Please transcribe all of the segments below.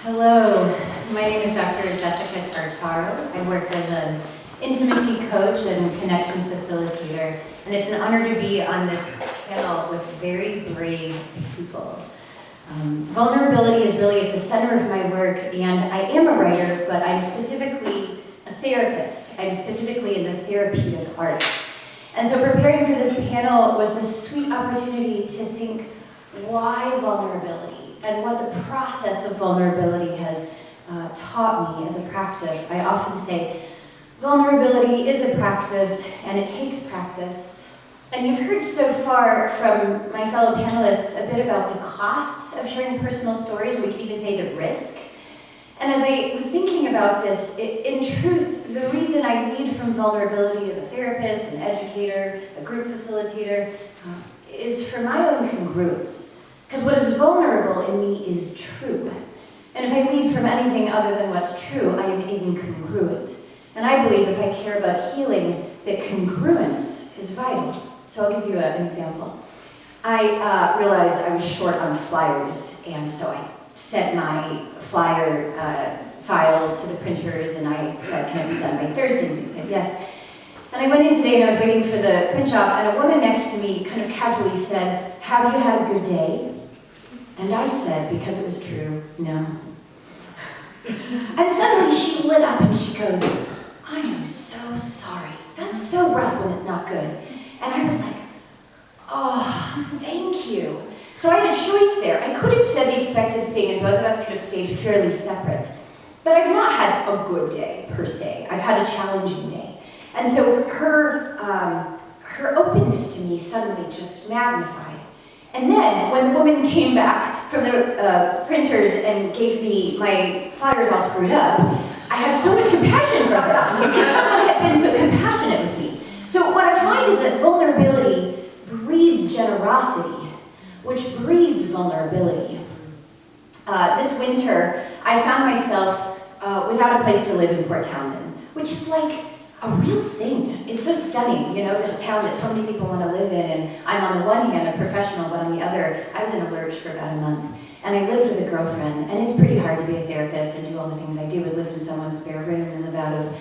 Hello, my name is Dr. Jessica Tartaro. I work as an intimacy coach and connection facilitator, and it's an honor to be on this panel with very brave people. Vulnerability is really at the center of my work, and I am a writer, but I'm specifically a therapist. I'm specifically in the therapeutic arts. And so preparing for this panel was this sweet opportunity to think, why vulnerability? And what the process of vulnerability has taught me as a practice. I often say, vulnerability is a practice, and it takes practice. And you've heard so far from my fellow panelists a bit about the costs of sharing personal stories. We could even say the risk. And as I was thinking about this, in truth, the reason I lead from vulnerability as a therapist, an educator, a group facilitator, is for my own congruence. Because what is vulnerable in me is true. And if I lead from anything other than what's true, I am incongruent. And I believe if I care about healing, that congruence is vital. So I'll give you an example. I realized I was short on flyers, and so I sent my flyer file to the printers, and I said, can it be done by Thursday? And they said, yes. And I went in today, and I was waiting for the print job, and a woman next to me kind of casually said, have you had a good day? And I said, because it was true, no. And suddenly she lit up and she goes, I am so sorry. That's so rough when it's not good. And I was like, oh, thank you. So I had a choice there. I could have said the expected thing and both of us could have stayed fairly separate. But I've not had a good day, per se. I've had a challenging day. And so her openness to me suddenly just magnified. And then, when the woman came back from the printers and gave me my flyers all screwed up, I had so much compassion for her because someone had been so compassionate with me. So what I find is that vulnerability breeds generosity, which breeds vulnerability. This winter, I found myself without a place to live in Port Townsend, which is like a real thing. It's so stunning, you know, this town that so many people want to live in, and I'm on the one hand a professional, but on the other, I was in a lurch for about a month, and I lived with a girlfriend, and it's pretty hard to be a therapist and do all the things I do, and live in someone's spare room and live out of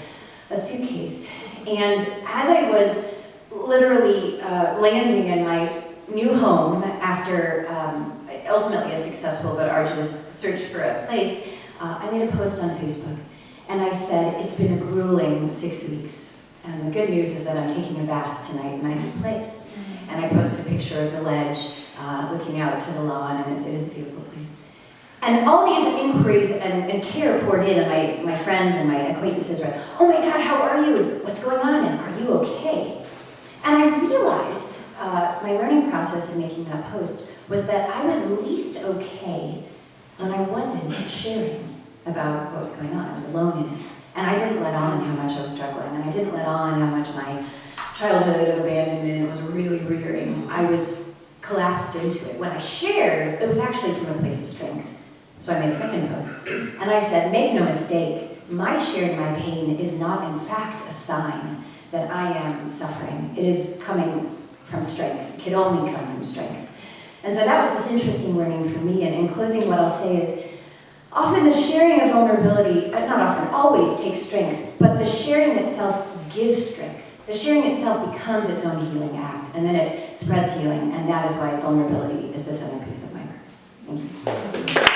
a suitcase. And as I was literally landing in my new home after ultimately a successful but arduous search for a place, I made a post on Facebook. And I said, it's been a grueling 6 weeks. And the good news is that I'm taking a bath tonight in my new place. And I posted a picture of the ledge looking out to the lawn, and it is a beautiful place. And all these inquiries and care poured in, and my friends and my acquaintances were, oh my God, how are you? And what's going on? And are you okay? And I realized my learning process in making that post was that I was least okay when I wasn't sharing about what was going on. I was alone in it. And I didn't let on how much I was struggling, and I didn't let on how much my childhood of abandonment was really rearing. I was collapsed into it. When I shared, it was actually from a place of strength. So I made a second post. And I said, make no mistake, my sharing my pain is not in fact a sign that I am suffering. It is coming from strength. It can only come from strength. And so that was this interesting learning for me. And in closing, what I'll say is, often the sharing of vulnerability, not often, always takes strength, but the sharing itself gives strength. The sharing itself becomes its own healing act, and then it spreads healing, and that is why vulnerability is the centerpiece of my work. Thank you.